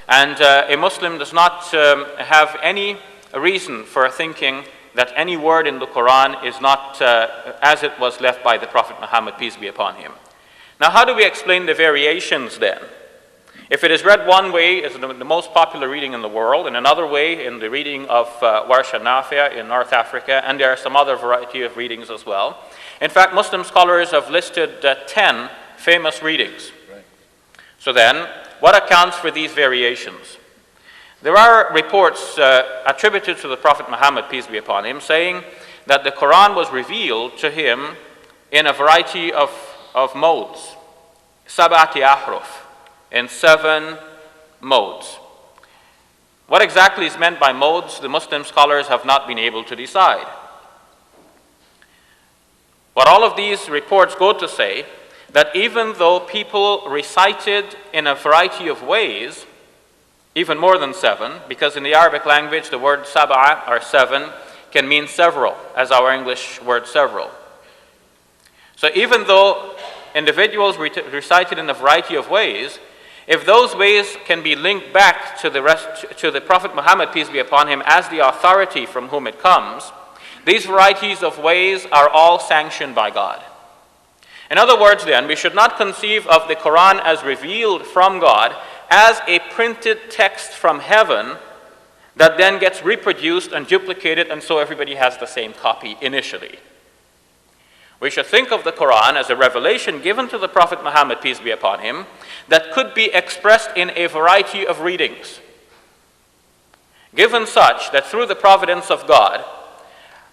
And a Muslim does not have any reason for thinking that any word in the Quran is not as it was left by the Prophet Muhammad, peace be upon him. Now, how do we explain the variations then? If it is read one way as the most popular reading in the world, and another way in the reading of Warsh and Nafi' in North Africa, and there are some other variety of readings as well. In fact, Muslim scholars have listed 10 famous readings. Right. So then, what accounts for these variations? There are reports attributed to the Prophet Muhammad, peace be upon him, saying that the Quran was revealed to him in a variety of modes. Sab'ati ahruf, in 7 modes. What exactly is meant by modes, the Muslim scholars have not been able to decide. What all of these reports go to say, that even though people recited in a variety of ways, even more than 7, because in the Arabic language the word sab'a, or 7, can mean several, as our English word several. So even though individuals recited in a variety of ways, if those ways can be linked back to the Prophet Muhammad, peace be upon him, as the authority from whom it comes, these varieties of ways are all sanctioned by God. In other words then, we should not conceive of the Quran as revealed from God as a printed text from heaven that then gets reproduced and duplicated, and so everybody has the same copy initially. We should think of the Quran as a revelation given to the Prophet Muhammad, peace be upon him, that could be expressed in a variety of readings, given such that through the providence of God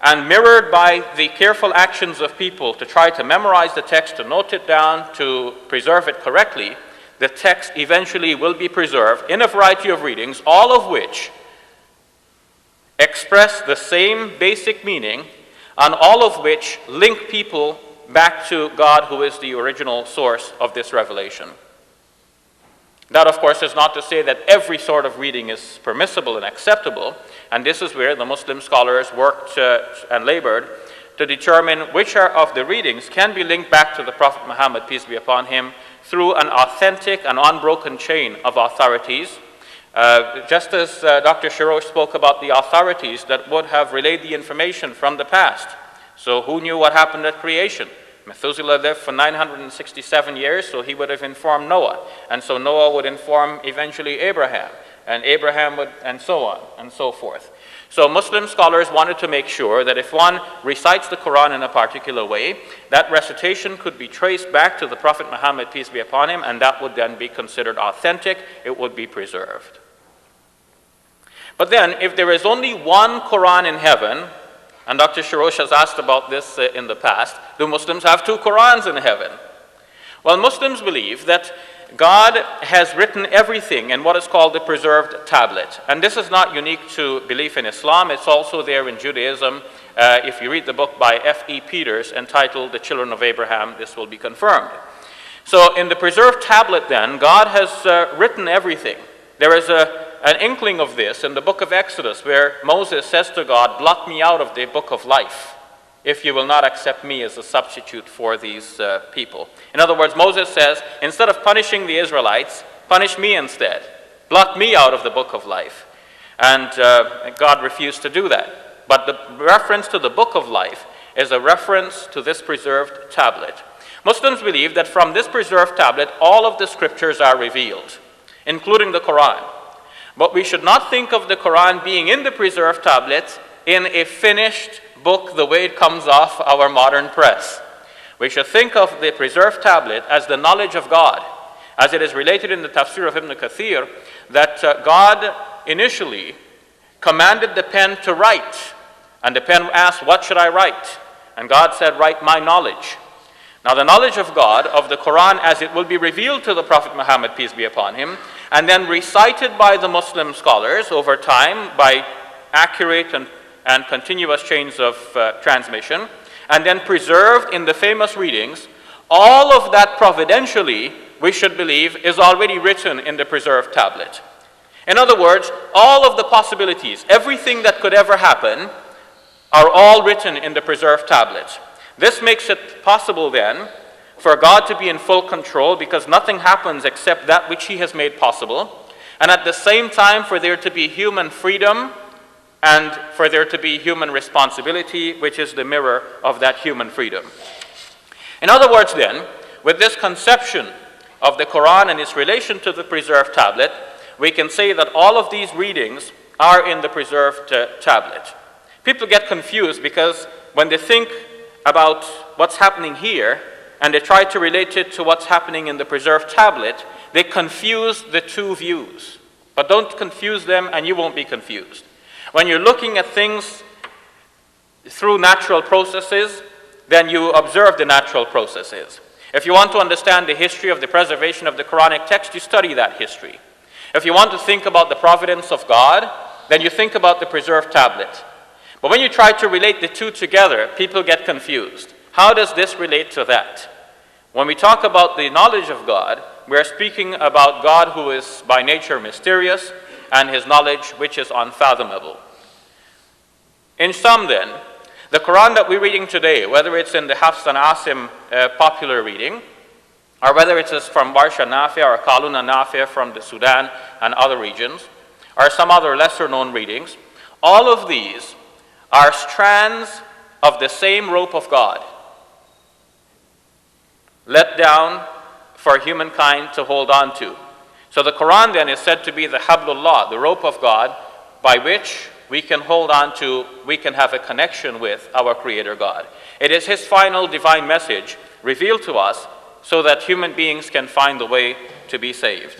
and mirrored by the careful actions of people to try to memorize the text, to note it down, to preserve it correctly, the text eventually will be preserved in a variety of readings, all of which express the same basic meaning, and all of which link people back to God, who is the original source of this revelation. That, of course, is not to say that every sort of reading is permissible and acceptable, and this is where the Muslim scholars worked and labored to determine which of the readings can be linked back to the Prophet Muhammad, peace be upon him, through an authentic and unbroken chain of authorities, just as Dr. Shorrosh spoke about the authorities that would have relayed the information from the past. So who knew what happened at creation? Methuselah lived for 967 years, so he would have informed Noah. And so Noah would inform eventually Abraham, and Abraham would, and so on, and so forth. So Muslim scholars wanted to make sure that if one recites the Quran in a particular way, that recitation could be traced back to the Prophet Muhammad, peace be upon him, and that would then be considered authentic, it would be preserved. But then, if there is only one Quran in heaven, and Dr. Shorrosh has asked about this in the past, do Muslims have 2 Qurans in heaven? Well, Muslims believe that God has written everything in what is called the preserved tablet. And this is not unique to belief in Islam, it's also there in Judaism. If you read the book by F.E. Peters entitled The Children of Abraham, this will be confirmed. So in the preserved tablet then, God has written everything. There is an inkling of this in the book of Exodus, where Moses says to God, blot me out of the book of life if you will not accept me as a substitute for these people. In other words, Moses says, instead of punishing the Israelites, punish me instead. Blot me out of the book of life. And God refused to do that. But the reference to the book of life is a reference to this preserved tablet. Muslims believe that from this preserved tablet, all of the scriptures are revealed, including the Quran. But we should not think of the Quran being in the preserved tablet in a finished book the way it comes off our modern press. We should think of the preserved tablet as the knowledge of God, as it is related in the tafsir of Ibn Kathir, that God initially commanded the pen to write, and the pen asked, what should I write? And God said, write my knowledge. Now the knowledge of God, of the Quran as it will be revealed to the Prophet Muhammad, peace be upon him, and then recited by the Muslim scholars over time by accurate and continuous chains of transmission, and then preserved in the famous readings, all of that providentially, we should believe, is already written in the preserved tablet. In other words, all of the possibilities, everything that could ever happen, are all written in the preserved tablet. This makes it possible then for God to be in full control, because nothing happens except that which He has made possible. and at the same time for there to be human freedom and for there to be human responsibility, which is the mirror of that human freedom. In other words then, with this conception of the Quran and its relation to the preserved tablet, we can say that all of these readings are in the preserved tablet. People get confused because when they think about what's happening here and they try to relate it to what's happening in the preserved tablet, they confuse the two views. But don't confuse them and you won't be confused. When you're looking at things through natural processes, then you observe the natural processes. If you want to understand the history of the preservation of the Quranic text, you study that history. If you want to think about the providence of God, then you think about the preserved tablet. But when you try to relate the two together, people get confused. How does this relate to that? When we talk about the knowledge of God, we are speaking about God who is by nature mysterious and his knowledge which is unfathomable. In sum then, the Quran that we're reading today, whether it's in the Hafs and Asim popular reading, or whether it is from Warsha Nafi or Kaluna Nafi from the Sudan and other regions, or some other lesser known readings, all of these are strands of the same rope of God, let down for humankind to hold on to. So the Quran then is said to be the Hablullah, the rope of God, by which we can hold on to, we can have a connection with our Creator God. It is his final divine message revealed to us so that human beings can find the way to be saved.